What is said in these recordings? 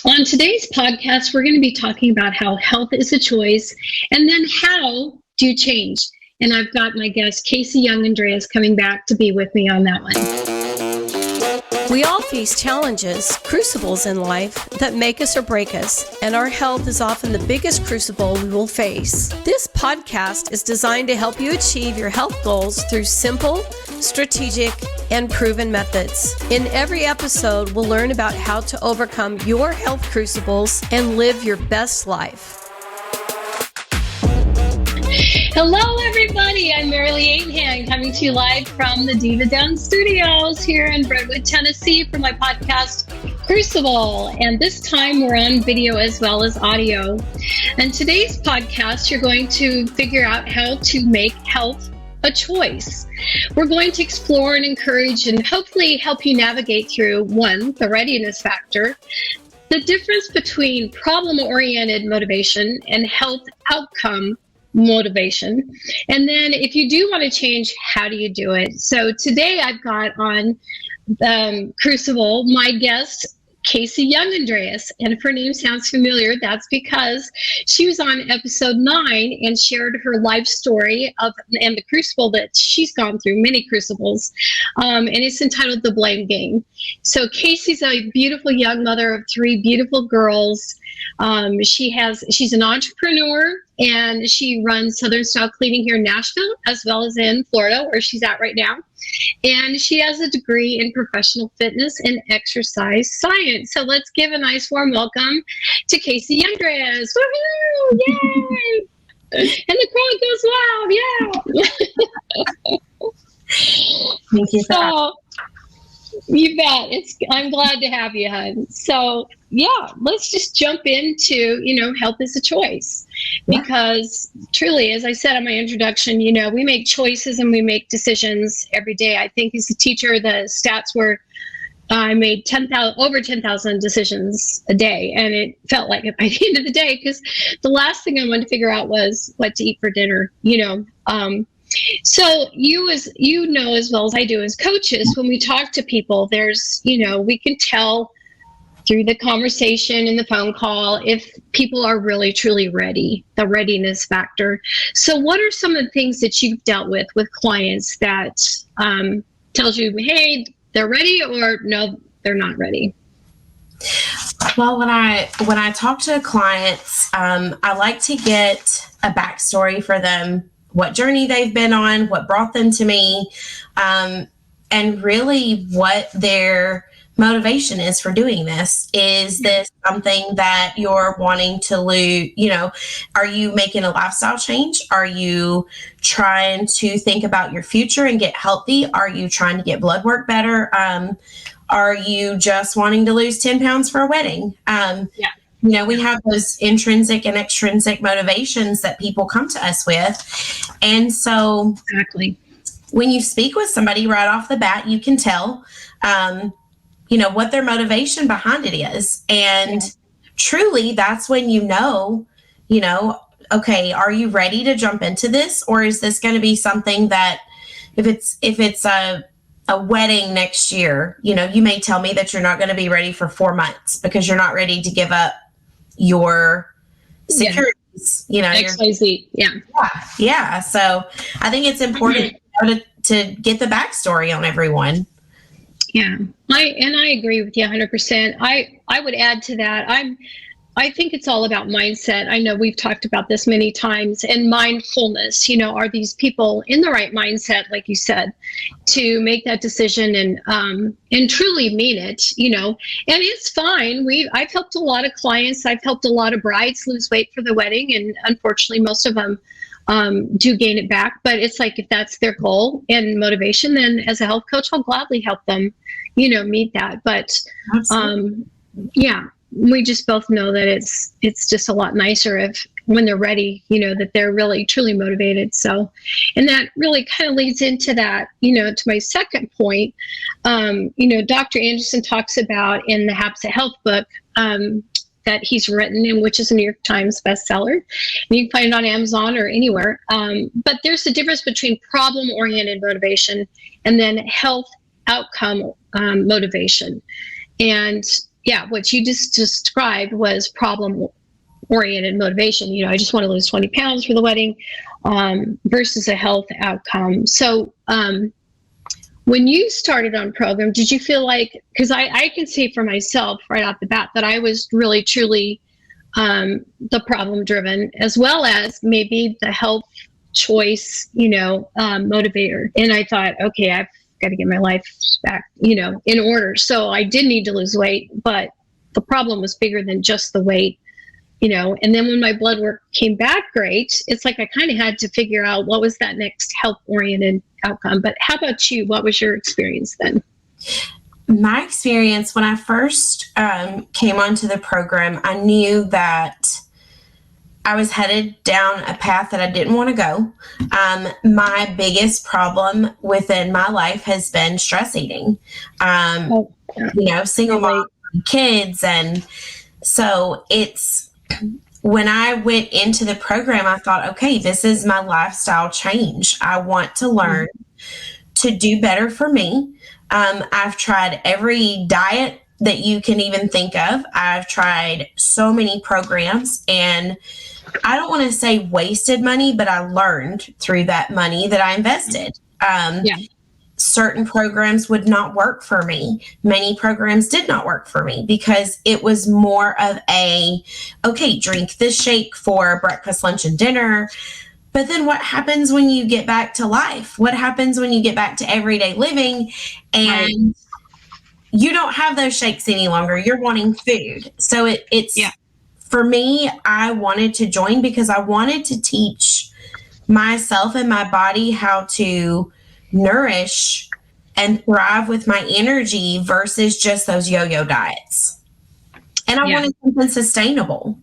On today's podcast, we're going to be talking about how health is a choice and then how do you change. And I've got my guest, Kasey Yungandreas, coming back to be with me on that one. We all face challenges, crucibles in life that make us or break us, and our health is often the biggest crucible we will face. This podcast is designed to help you achieve your health goals through simple, strategic, and proven methods. In every episode, we'll learn about how to overcome your health crucibles and live your best life. Hello, everybody. I'm Marilee Ainhand coming to you live from the Diva Down Studios here in Brentwood, Tennessee for my podcast, Crucible. And this time we're on video as well as audio. And today's podcast, you're going to figure out how to make health a choice. We're going to explore and encourage and hopefully help you navigate through, one, the readiness factor, the difference between problem-oriented motivation and health outcome motivation. And then if you do want to change, how do you do it? So today I've got on Crucible my guest, Kasey Yungandreas, and if her name sounds familiar, that's because she was on episode 9 and shared her life story and the crucible that she's gone through, many crucibles, and it's entitled The Blame Game. So Kasey's a beautiful young mother of 3 beautiful girls. She's an entrepreneur, and she runs Southern Style Cleaning here in Nashville, as well as in Florida, where she's at right now. And she has a degree in professional fitness and exercise science. So let's give a nice warm welcome to Kasey Yungandreas. Woohoo! Yay! And the crowd goes loud. Yeah. Thank you for that. You bet. I'm glad to have you, hon. So yeah, let's just jump into, health is a choice. Because truly, as I said in my introduction, we make choices and we make decisions every day. I think as a teacher, the stats were I made over 10,000 decisions a day. And it felt like it by the end of the day, because the last thing I wanted to figure out was what to eat for dinner, So you know as well as I do as coaches, when we talk to people, there's, we can tell through the conversation and the phone call if people are really, truly ready, the readiness factor. So what are some of the things that you've dealt with clients that tells you, hey, they're ready, or no, they're not ready? Well, when I talk to clients, I like to get a backstory for them, what journey they've been on, what brought them to me, and really what their motivation is for doing this. Is this something that you're wanting to lose? Are you making a lifestyle change? Are you trying to think about your future and get healthy? Are you trying to get blood work better? Are you just wanting to lose 10 pounds for a wedding? We have those intrinsic and extrinsic motivations that people come to us with. And so exactly, when you speak with somebody right off the bat, you can tell, what their motivation behind it is. And truly, that's when okay, are you ready to jump into this? Or is this going to be something that if it's a wedding next year, you may tell me that you're not going to be ready for 4 months because you're not ready to give up your securities, XYZ. Yeah. So I think it's important to get the backstory on everyone. Yeah. I agree with you 100%. I would add to that. I think it's all about mindset. I know we've talked about this many times, and mindfulness, are these people in the right mindset, like you said, to make that decision and truly mean it, and it's fine. I've helped a lot of clients. I've helped a lot of brides lose weight for the wedding, and unfortunately most of them do gain it back. But it's like, if that's their goal and motivation, then as a health coach, I'll gladly help them, meet that. But we just both know that it's just a lot nicer if when they're ready, that they're really truly motivated. So, and that really kind of leads into that, to my second point. Dr. Anderson talks about in the Habits of Health book, that he's written, and which is a New York Times bestseller. And you can find it on Amazon or anywhere. But there's a difference between problem-oriented motivation and then health outcome motivation. And what you just described was problem-oriented motivation. I just want to lose 20 pounds for the wedding, versus a health outcome. So when you started on program, did you feel like, because I can say for myself right off the bat that I was really, truly the problem-driven, as well as maybe the health choice, motivator. And I thought, okay, I've got to get my life back, in order. So I did need to lose weight, but the problem was bigger than just the weight, and then when my blood work came back great, it's like I kind of had to figure out what was that next health-oriented outcome. But how about you? What was your experience then? My experience when I first came onto the program, I knew that I was headed down a path that I didn't want to go. My biggest problem within my life has been stress eating. Single mom, kids. And so when I went into the program, I thought, okay, this is my lifestyle change. I want to learn to do better for me. I've tried every diet that you can even think of. I've tried so many programs, and I don't want to say wasted money, but I learned through that money that I invested. Certain programs would not work for me. Many programs did not work for me because it was more of drink this shake for breakfast, lunch, and dinner. But then what happens when you get back to life? What happens when you get back to everyday living and you don't have those shakes any longer? You're wanting food. So it's for me, I wanted to join because I wanted to teach myself and my body how to nourish and thrive with my energy versus just those yo-yo diets. And I wanted something sustainable.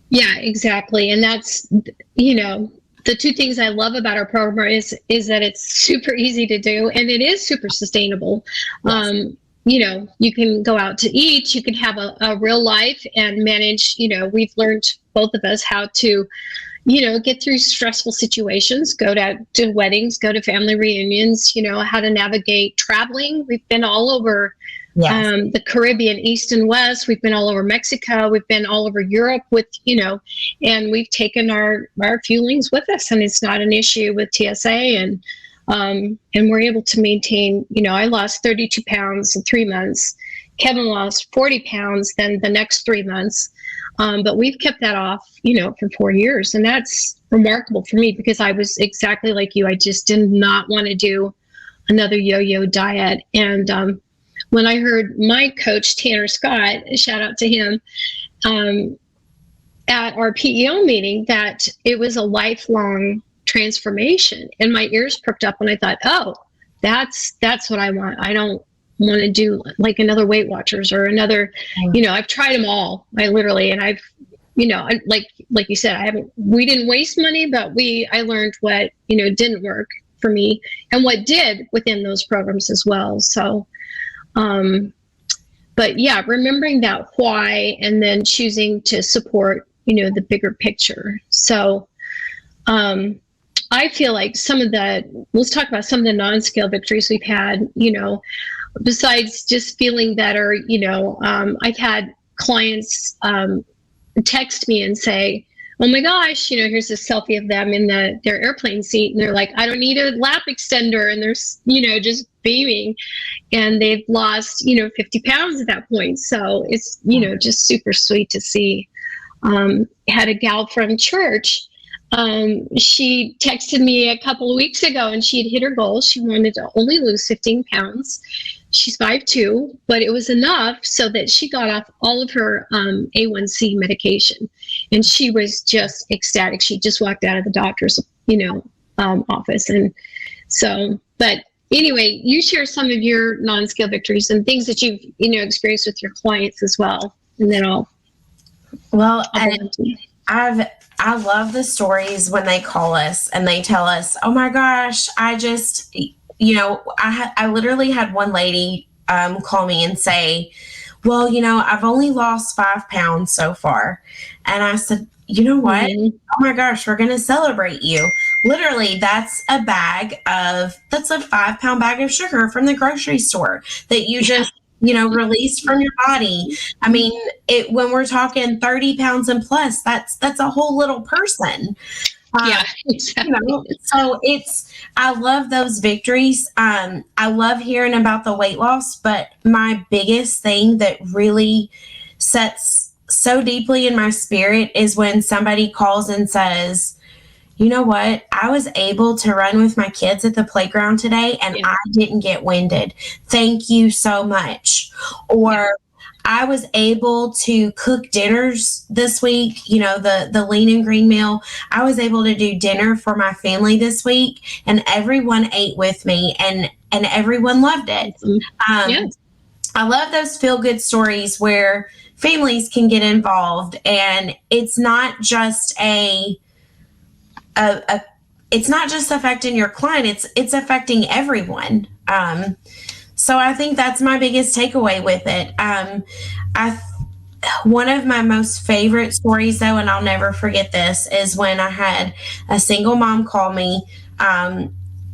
Yeah, exactly. And that's, the two things I love about our program is that it's super easy to do and it is super sustainable. Yes. You can go out to eat, you can have a real life and manage, we've learned, both of us, how to, get through stressful situations, go to weddings, go to family reunions, how to navigate traveling. We've been all over the Caribbean, East and West. We've been all over Mexico. We've been all over Europe with, and we've taken our fuelings with us, and it's not an issue with TSA. And we're able to maintain, I lost 32 pounds in 3 months. Kevin lost 40 pounds then the next 3 months. But we've kept that off, for 4 years. And that's remarkable for me because I was exactly like you. I just did not want to do another yo-yo diet. And when I heard my coach, Tanner Scott, shout out to him, at our PEO meeting, that it was a lifelong transformation. And my ears perked up and I thought, oh, that's what I want. I don't want to do like another Weight Watchers or another, I've tried them all. I literally, and I've, like you said, we didn't waste money, but I learned what, didn't work for me and what did within those programs as well. So, but yeah, remembering that why and then choosing to support, the bigger picture. So, I feel like let's talk about some of the non-scale victories we've had, besides just feeling better. I've had clients text me and say, oh my gosh, here's a selfie of them in their airplane seat. And they're like, I don't need a lap extender. And they're, just beaming. And they've lost, 50 pounds at that point. So it's, just super sweet to see. Had a gal from church. She texted me a couple of weeks ago and she had hit her goal. She wanted to only lose 15 pounds. She's 5'2", but it was enough so that she got off all of her A1C medication. And she was just ecstatic. She just walked out of the doctor's, office. And so, but anyway, you share some of your non-scale victories and things that you've, experienced with your clients as well. And then I love the stories when they call us and they tell us, oh my gosh, I just, I literally had one lady call me and say, well, I've only lost 5 pounds so far. And I said, you know what? Mm-hmm. Oh my gosh, we're going to celebrate you. Literally, that's a 5-pound bag of sugar from the grocery store that you just released from your body. I mean, when we're talking 30 pounds and plus, that's a whole little person. Yeah, exactly. So I love those victories. I love hearing about the weight loss, but my biggest thing that really sets so deeply in my spirit is when somebody calls and says, you know what? I was able to run with my kids at the playground today and I didn't get winded. Thank you so much. Or I was able to cook dinners this week, the lean and green meal. I was able to do dinner for my family this week and everyone ate with me and everyone loved it. I love those feel good stories where families can get involved and it's not just it's not just affecting your client, it's affecting everyone. So I think that's my biggest takeaway with it. One of my most favorite stories though, and I'll never forget this, is when I had a single mom call me.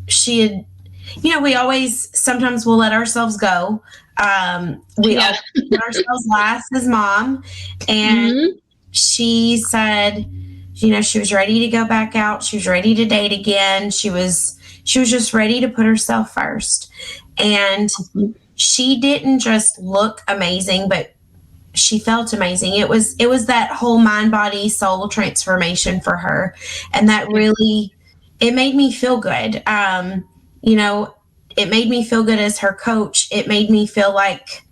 She had, we always, sometimes we'll let ourselves go. We always put ourselves last as mom. And she said, she was ready to go back out. She was ready to date again. She was just ready to put herself first. And she didn't just look amazing, but she felt amazing. It was that whole mind, body, soul transformation for her. And that really, it made me feel good. It made me feel good as her coach. It made me feel like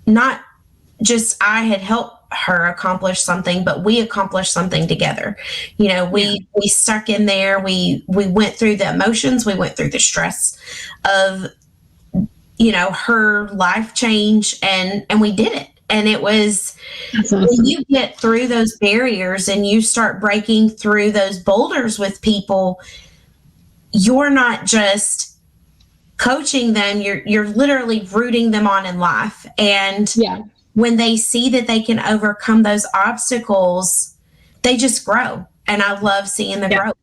not just I had helped her accomplish something, but we accomplished something together. We stuck in there. We went through the emotions. We went through the stress of, her life change and we did it. And it was, awesome. When you get through those barriers and you start breaking through those boulders with people, you're not just coaching them, you're literally rooting them on in life. And when they see that they can overcome those obstacles, they just grow. And I love seeing the growth.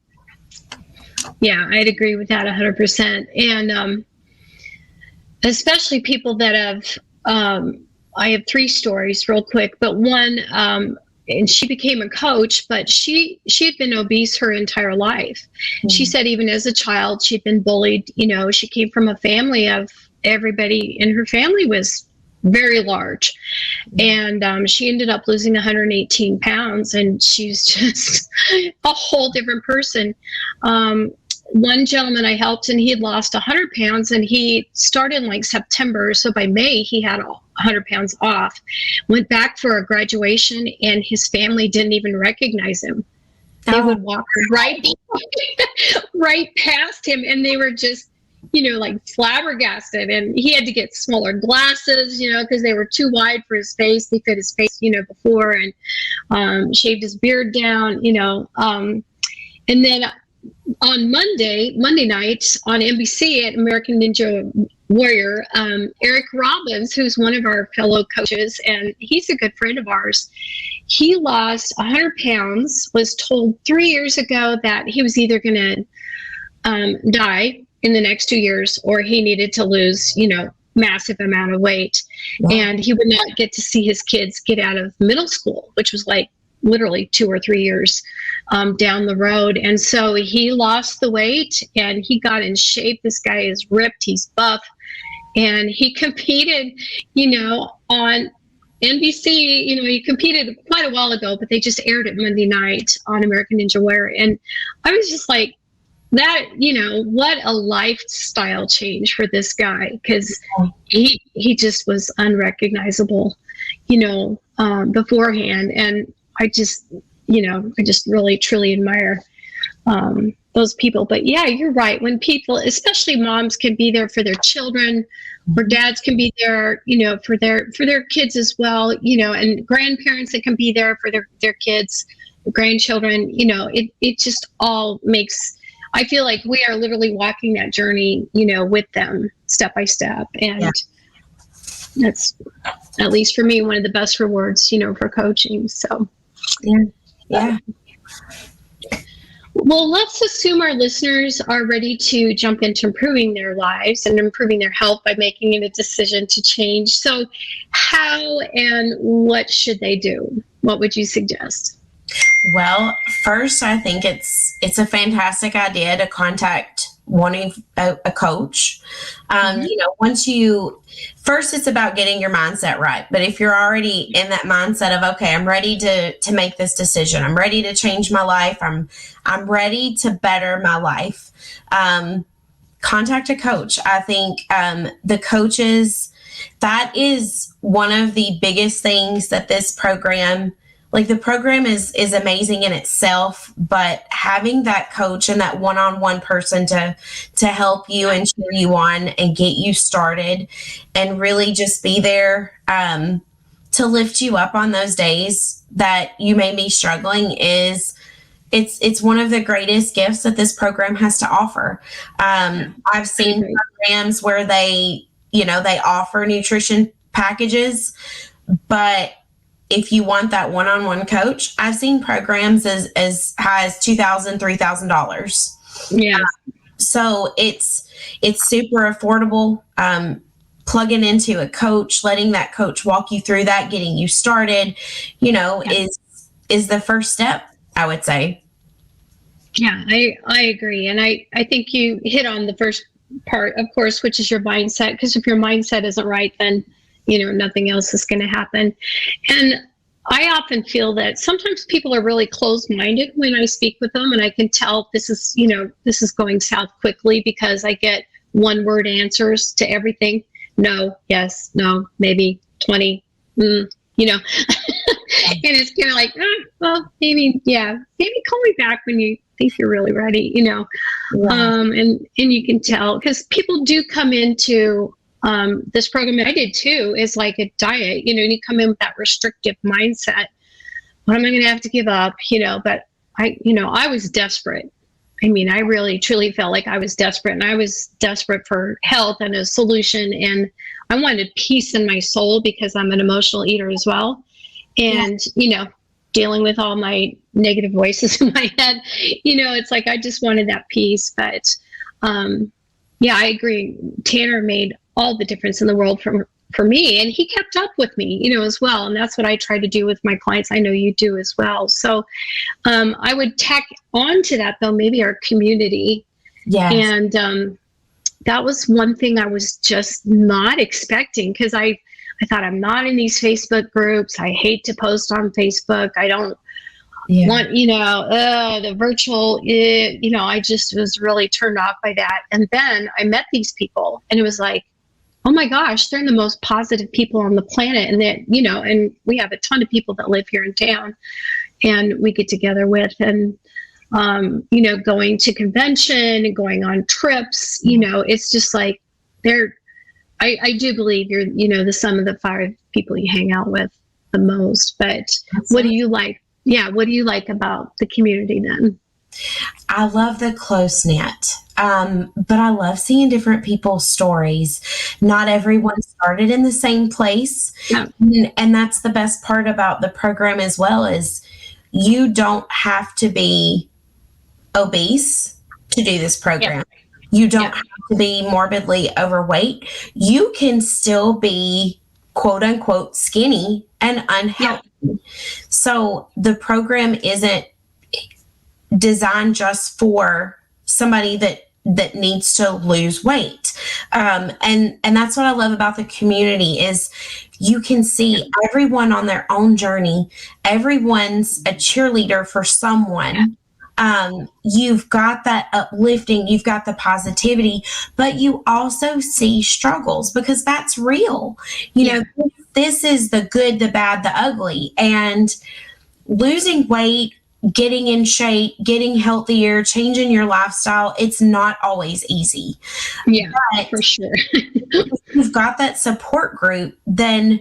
Yeah, I'd agree with that 100%. And especially people that have, I have 3 stories real quick, but one, and she became a coach, but she had been obese her entire life. She said even as a child, she'd been bullied. She came from a family of everybody in her family was very large. And she ended up losing 118 pounds and she's just a whole different person. One gentleman I helped and he had lost 100 pounds and he started in like September. So by May, he had 100 pounds off, went back for a graduation and his family didn't even recognize him. They would walk right past him and they were just, like flabbergasted, and he had to get smaller glasses, because they were too wide for his face. They fit his face, before, and shaved his beard down, and then on Monday night on NBC at American Ninja Warrior, Eric Robbins, who's one of our fellow coaches, and he's a good friend of ours, he lost 100 pounds, was told 3 years ago that he was either going to die in the next 2 years or he needed to lose, massive amount of weight. Wow. And he would not get to see his kids get out of middle school, which was like literally 2 or 3 years down the road. And so he lost the weight and he got in shape. This guy is ripped, he's buff, and he competed, on NBC. He competed quite a while ago, but they just aired it Monday night on American Ninja Warrior. And I was just like, that, what a lifestyle change for this guy, because he just was unrecognizable, beforehand. And I just really, truly admire those people. But yeah, you're right. When people, especially moms, can be there for their children, or dads can be there, for their kids as well, and grandparents that can be there for their kids, grandchildren, it just all makes, I feel like we are literally walking that journey, with them step by step. And that's, at least for me, one of the best rewards, for coaching. So, yeah. Well, let's assume our listeners are ready to jump into improving their lives and improving their health by making a decision to change. So how and what should they do? What would you suggest? Well, first, I think it's a fantastic idea to contact a coach. First it's about getting your mindset right. But if you're already in that mindset of, okay, I'm ready to make this decision, I'm ready to change my life, I'm ready to better my life, contact a coach. I think the coaches, that is one of the biggest things that this program, like the program is amazing in itself, but having that coach and that one-on-one person to help you and cheer you on and get you started and really just be there to lift you up on those days that you may be struggling it's one of the greatest gifts that this program has to offer. I've seen programs where they offer nutrition packages, but if you want that one-on-one coach, I've seen programs as high as $2,000, $3,000. Yeah. So it's super affordable. Plugging into a coach, letting that coach walk you through that, getting you started, is the first step, I would say. Yeah, I agree. And I think you hit on the first part, of course, which is your mindset. Because if your mindset isn't right, then nothing else is going to happen. And I often feel that sometimes people are really closed-minded when I speak with them, and I can tell this is going south quickly because I get one-word answers to everything. No, yes, no, maybe, 20, and it's kind of like, well, maybe call me back when you think you're really ready, Yeah. And you can tell because people do come into this program, and I did too, is like a diet, and you come in with that restrictive mindset. What am I going to have to give up? But I was desperate. I mean, I really truly felt like I was desperate, and I was desperate for health and a solution. And I wanted peace in my soul because I'm an emotional eater as well. And, dealing with all my negative voices in my head, it's like, I just wanted that peace. But, I agree. Tanner made all the difference in the world for me. And he kept up with me, as well. And that's what I try to do with my clients. I know you do as well. So I would tack on to that, though, maybe our community. Yeah. And that was one thing I was just not expecting because I thought I'm not in these Facebook groups. I hate to post on Facebook. I don't want, the virtual, I just was really turned off by that. And then I met these people and it was like, oh my gosh, they're the most positive people on the planet. And that, and we have a ton of people that live here in town and we get together with and, going to convention and going on trips, it's just like I do believe you're, the sum of the 5 people you hang out with the most. But what do you like? Yeah. What do you like about the community then? I love the close knit, but I love seeing different people's stories. Not everyone started in the same place. Yeah. And that's the best part about the program as well is you don't have to be obese to do this program. Yeah. You don't have to be morbidly overweight. You can still be quote unquote skinny and unhealthy. Yeah. So the program isn't designed just for somebody that needs to lose weight. And that's what I love about the community is you can see everyone on their own journey. Everyone's a cheerleader for someone. You've got that uplifting, you've got the positivity, but you also see struggles because that's real. This is the good, the bad, the ugly, and losing weight, getting in shape, getting healthier, changing your lifestyle. It's not always easy. Yeah, but for sure. If you've got that support group, then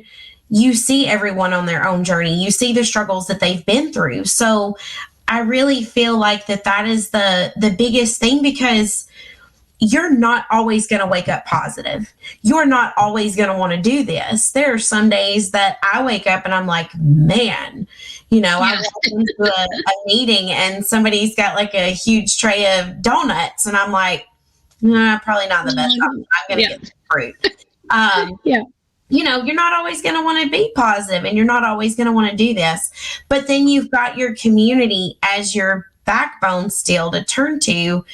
you see everyone on their own journey. You see the struggles that they've been through. So I really feel like that is the biggest thing because, you're not always going to wake up positive. You're not always going to want to do this. There are some days that I wake up and I'm like, man, I walk into a meeting and somebody's got like a huge tray of donuts and I'm like, nah, probably not the best option. I'm going to get the fruit. You're not always going to want to be positive and you're not always going to want to do this. But then you've got your community as your backbone still to turn to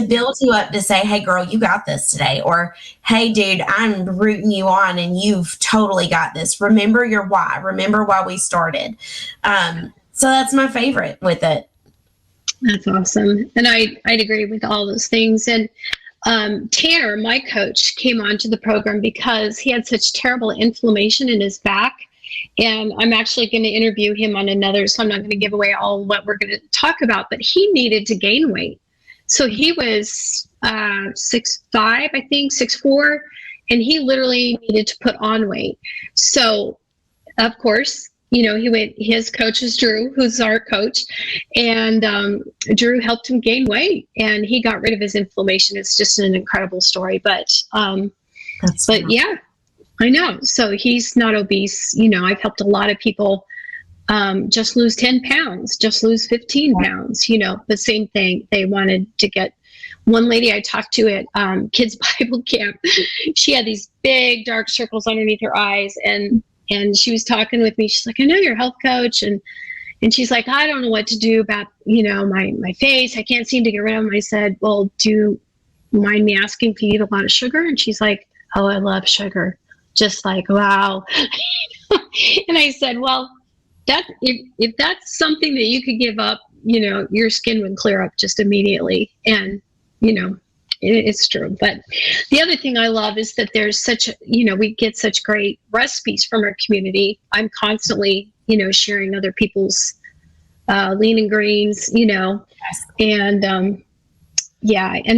build you up, to say, hey, girl, you got this today. Or, hey, dude, I'm rooting you on and you've totally got this. Remember your why. Remember why we started. So that's my favorite with it. That's awesome. And I'd agree with all those things. And Tanner, my coach, came onto the program because he had such terrible inflammation in his back. And I'm actually going to interview him on another, so I'm not going to give away all what we're going to talk about, but he needed to gain weight. So he was 6'5", I think, 6'4", and he literally needed to put on weight. So, of course, he went, his coach is Drew, who's our coach, and Drew helped him gain weight, and he got rid of his inflammation. It's just an incredible story. But yeah, I know. So he's not obese. I've helped a lot of people just lose 10 pounds, just lose 15 pounds, the same thing. They wanted to get, one lady I talked to at Kids Bible Camp, she had these big dark circles underneath her eyes, and she was talking with me. She's like, I know you're a health coach. And she's like, I don't know what to do about, my face. I can't seem to get rid of them. I said, well, do you mind me asking if you eat a lot of sugar? And she's like, oh, I love sugar. Just like, wow. And I said, well, if that's something that you could give up, your skin would clear up just immediately. And, it's true. But the other thing I love is that there's such, we get such great recipes from our community. I'm constantly, sharing other people's lean and greens, and and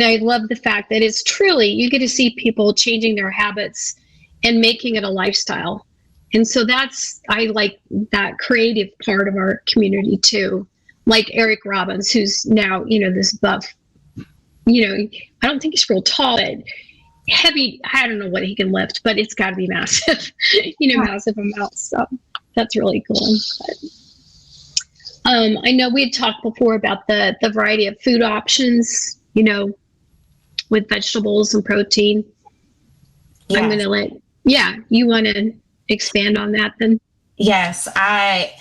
I love the fact that it's truly, you get to see people changing their habits and making it a lifestyle. And so I like that creative part of our community too. Like Eric Robbins, who's now, this buff, I don't think he's real tall, but heavy. I don't know what he can lift, but it's got to be massive, massive amounts. So that's really cool. But, I know we had talked before about the variety of food options, with vegetables and protein. Yeah. I'm going to you want to expand on that then? Yes, I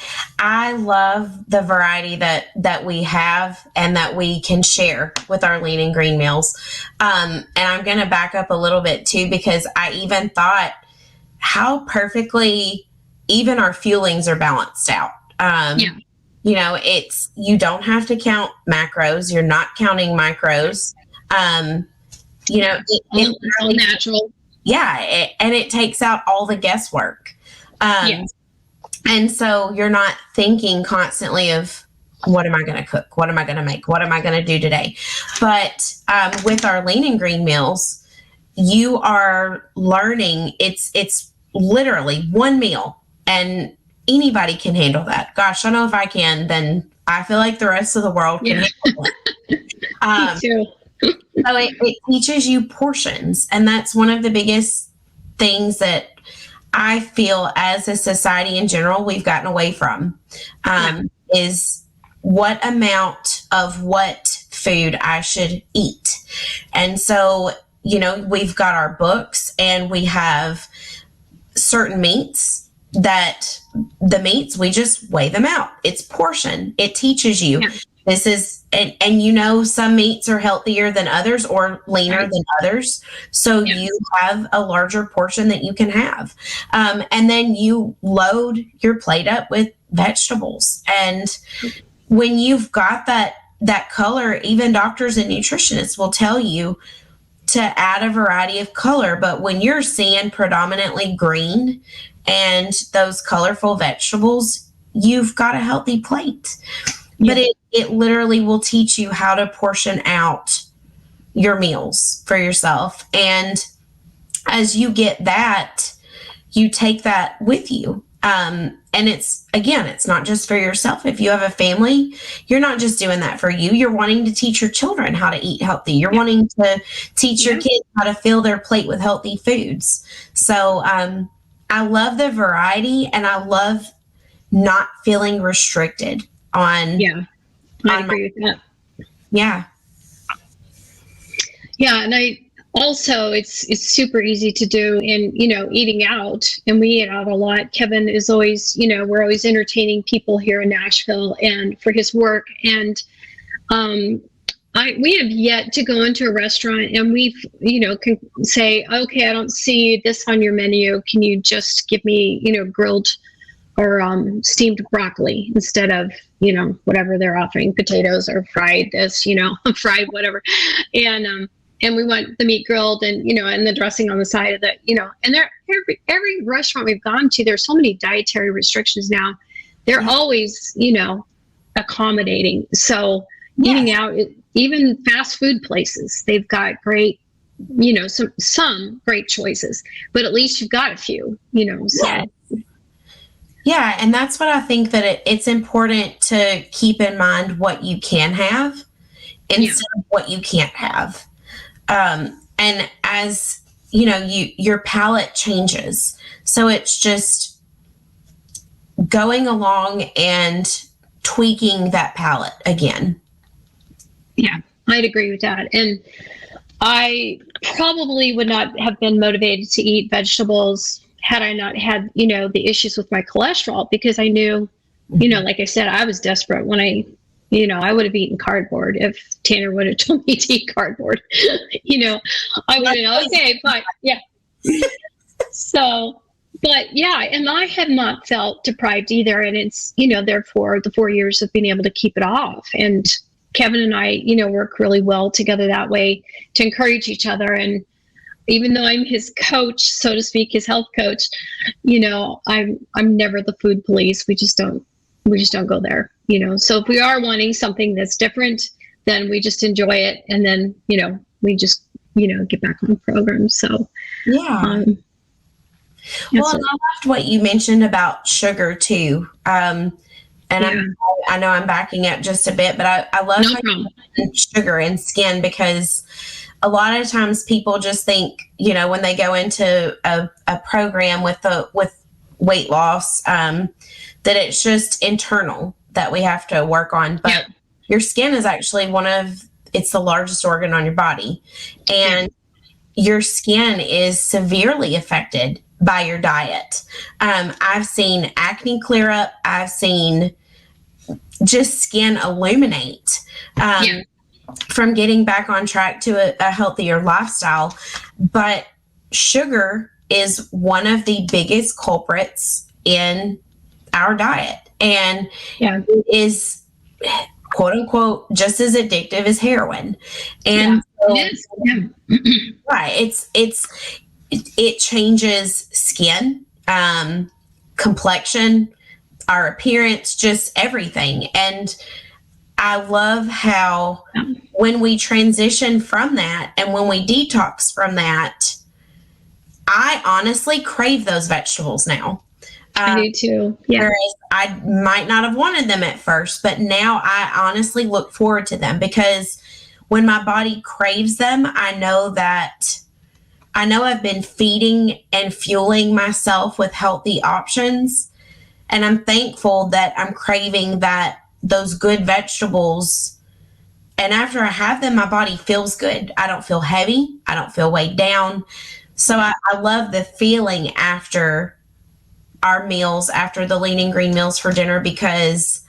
love the variety that we have and that we can share with our lean and green meals. And I'm going to back up a little bit too, because I even thought how perfectly even our fuelings are balanced out. You don't have to count macros. You're not counting micros. It's all natural. Yeah. And it takes out all the guesswork. And so you're not thinking constantly of, what am I going to cook? What am I going to make? What am I going to do today? But with our lean and green meals, you are learning, it's literally one meal, and anybody can handle that. Gosh, I know if I can, then I feel like the rest of the world can handle it. Me too. So it teaches you portions. And that's one of the biggest things that I feel as a society in general we've gotten away from, is what amount of what food I should eat. And so, we've got our books and we have certain meats that the meats, we just weigh them out. It's portion. It teaches you. Yeah. This is, and some meats are healthier than others or leaner than others. So you have a larger portion that you can have. And then you load your plate up with vegetables. And when you've got that color, even doctors and nutritionists will tell you to add a variety of color. But when you're seeing predominantly green and those colorful vegetables, you've got a healthy plate. But it literally will teach you how to portion out your meals for yourself. And as you get that, you take that with you And it's not just for yourself. If you have a family, you're not just doing that for you. You're wanting to teach your children how to eat healthy. You're wanting to teach your kids how to fill their plate with healthy foods. So I love the variety, and I love not feeling restricted on. Yeah, I agree with that. Yeah. Yeah, and I also, it's super easy to do in, eating out, and we eat out a lot. Kevin is always, we're always entertaining people here in Nashville and for his work. And we have yet to go into a restaurant and we've, can say, okay, I don't see this on your menu. Can you just give me, grilled or steamed broccoli instead of, whatever they're offering, potatoes or fried this, fried whatever. And we want the meat grilled and, and the dressing on the side of it, and every restaurant we've gone to, there's so many dietary restrictions now. They're always, accommodating. So eating out, even fast food places, they've got great, some great choices, but at least you've got a few, so. Yeah. And that's what I think, that it's important to keep in mind what you can have instead of what you can't have. And as your palate changes. So it's just going along and tweaking that palate again. Yeah, I'd agree with that. And I probably would not have been motivated to eat vegetables had I not had, the issues with my cholesterol, because I knew, like I said, I was desperate when I would have eaten cardboard if Tanner would have told me to eat cardboard. I would have been okay, but yeah. So, but yeah, and I have not felt deprived either. And it's, therefore the 4 years of being able to keep it off. And Kevin and I, work really well together that way to encourage each other. And even though I'm his coach, so to speak, his health coach, I'm never the food police. We just don't go there, So if we are wanting something that's different, then we just enjoy it. And then, we just, get back on the program. So, yeah. Well, and I loved what you mentioned about sugar too. And I know I'm backing up just a bit, but I love sugar and skin, because a lot of times people just think, when they go into a program with weight loss, that it's just internal that we have to work on. But your skin is actually it's the largest organ on your body. And your skin is severely affected by your diet. I've seen acne clear up. I've seen just skin illuminate from getting back on track to a healthier lifestyle. But sugar is one of the biggest culprits in our diet. And it is, quote unquote, just as addictive as heroin. And it changes skin, complexion, our appearance, just everything. And I love how when we transition from that and when we detox from that, I honestly crave those vegetables now. I do too. Yeah. Whereas I might not have wanted them at first, but now I honestly look forward to them, because when my body craves them, I know I've been feeding and fueling myself with healthy options. And I'm thankful that I'm craving those good vegetables. And after I have them, my body feels good. I don't feel heavy. I don't feel weighed down. So I love the feeling after our meals, after the lean and green meals for dinner, because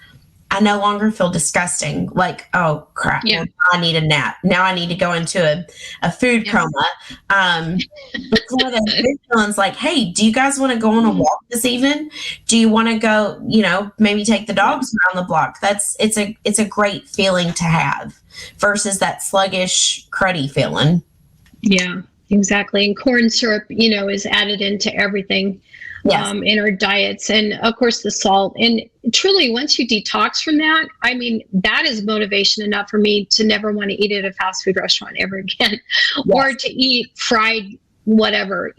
I no longer feel disgusting. Like, oh crap, well, I need a nap. Now I need to go into a food coma. But some of those food feelings like, hey, do you guys want to go on a walk this evening? Do you want to go, maybe take the dogs around the block? It's a great feeling to have versus that sluggish, cruddy feeling. Yeah, exactly. And corn syrup, is added into everything. In our diets, and of course the salt. And truly, once you detox from that, I mean, that is motivation enough for me to never want to eat at a fast food restaurant ever again, or to eat fried whatever,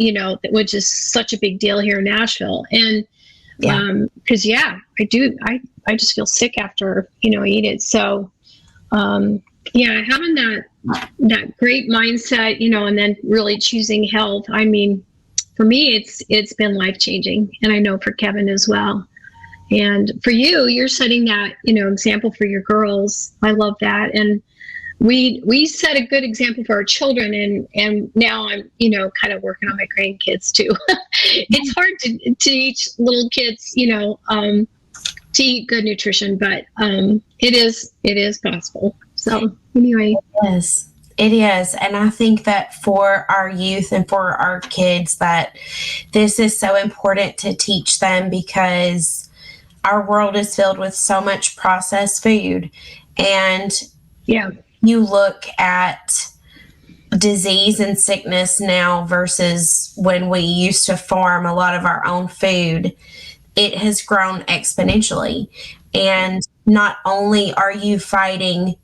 which is such a big deal here in Nashville. And Yeah. Because I do. I just feel sick after I eat it. So having that great mindset, and then really choosing health. I mean, for me, it's been life changing, and I know for Kevin as well. And for you're setting that example for your girls. I love that, and we set a good example for our children, and now I'm kind of working on my grandkids too. It's hard to teach little kids to eat good nutrition, but it is possible. So anyway, it is, and I think that for our youth and for our kids, that this is so important to teach them, because our world is filled with so much processed food, and you look at disease and sickness now versus when we used to farm a lot of our own food. It has grown exponentially. And not only are you fighting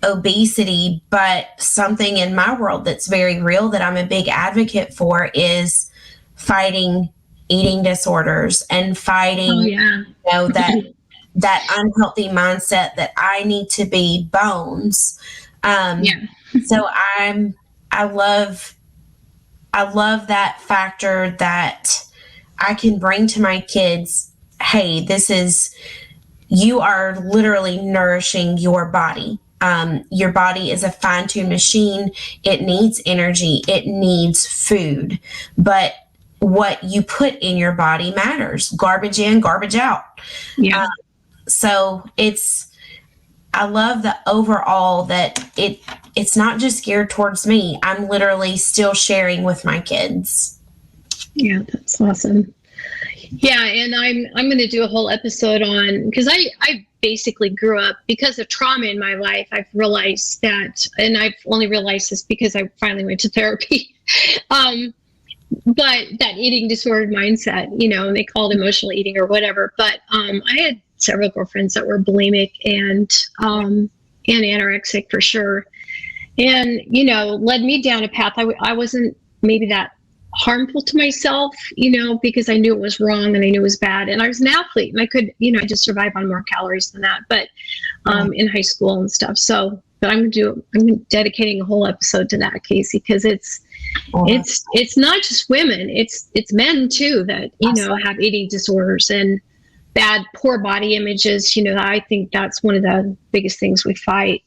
obesity, but something in my world that's very real that I'm a big advocate for is fighting eating disorders and fighting that unhealthy mindset that I need to be bones. So I love that factor that I can bring to my kids. Hey, you are literally nourishing your body. Your body is a fine-tuned machine. It needs energy. It needs food. But what you put in your body matters. Garbage in, garbage out. Yeah. So I love the overall that it's not just geared towards me. I'm literally still sharing with my kids. Yeah, that's awesome. Yeah, and I'm going to do a whole episode on, because I basically grew up because of trauma in my life. I've realized that, and I've only realized this because I finally went to therapy. But that eating disordered mindset, and they call it emotional eating or whatever. But I had several girlfriends that were bulimic and anorexic for sure. And, led me down a path. I wasn't maybe that harmful to myself, because I knew it was wrong and I knew it was bad. And I was an athlete and I could, I just survive on more calories than that, but in high school and stuff. So, but I'm dedicating a whole episode to that, Kasey, because it's not just women, it's men too that, have eating disorders and poor body images. I think that's one of the biggest things we fight,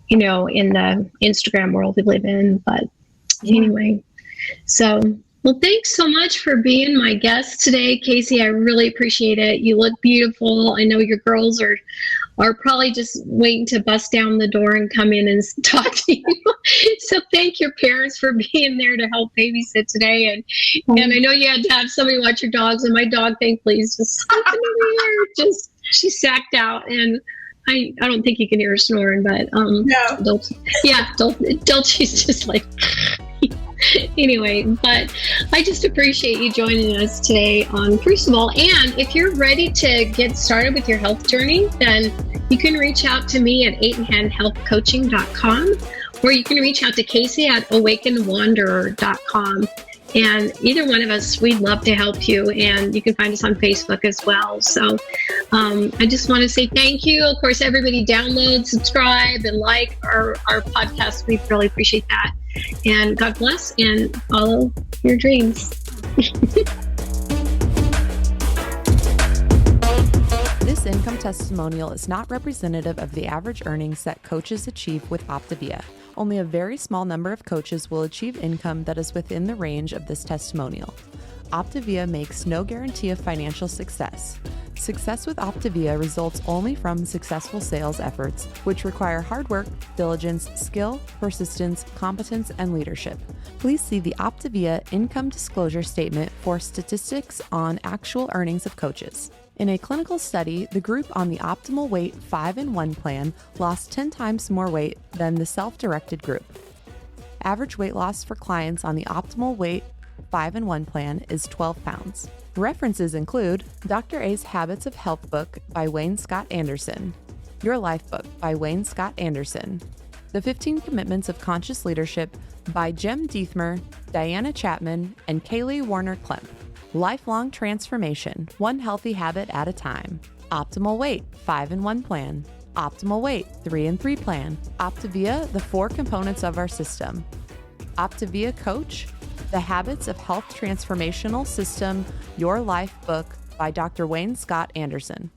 in the Instagram world we live in. But anyway, so, well, thanks so much for being my guest today, Kasey. I really appreciate it. You look beautiful. I know your girls are probably just waiting to bust down the door and come in and talk to you. So thank your parents for being there to help babysit today. And I know you had to have somebody watch your dogs, and my dog, thankfully, is just sleeping over here. She's sacked out, and I don't think you can hear her snoring, but no. Dulcie's just like anyway, but I just appreciate you joining us today on Crucible. And if you're ready to get started with your health journey, then you can reach out to me at 8inhandhealthcoaching.com, or you can reach out to Kasey at awakenedwanderer.com. And either one of us, we'd love to help you. And you can find us on Facebook as well. So I just want to say thank you. Of course, everybody download, subscribe, and like our podcast. We really appreciate that. And God bless and follow your dreams. This income testimonial is not representative of the average earnings that coaches achieve with Optavia. Only a very small number of coaches will achieve income that is within the range of this testimonial. Optavia makes no guarantee of financial success. Success with Optavia results only from successful sales efforts, which require hard work, diligence, skill, persistence, competence, and leadership. Please see the Optavia income disclosure statement for statistics on actual earnings of coaches. In a clinical study, the group on the Optimal Weight 5-in-1 plan lost 10 times more weight than the self-directed group. Average weight loss for clients on the Optimal Weight 5-in-1 plan is 12 pounds. References include Dr. A's Habits of Health book by Wayne Scott Anderson, Your Life book by Wayne Scott Anderson, The 15 Commitments of Conscious Leadership by Jem Diethmer, Diana Chapman, and Kaylee Warner Klemp. Lifelong transformation, one healthy habit at a time. Optimal weight, 5-in-1 plan. Optimal weight, 3-in-3 plan. Optavia, the 4 components of our system. Optavia Coach, the Habits of Health Transformational System, Your Life book by Dr. Wayne Scott Anderson.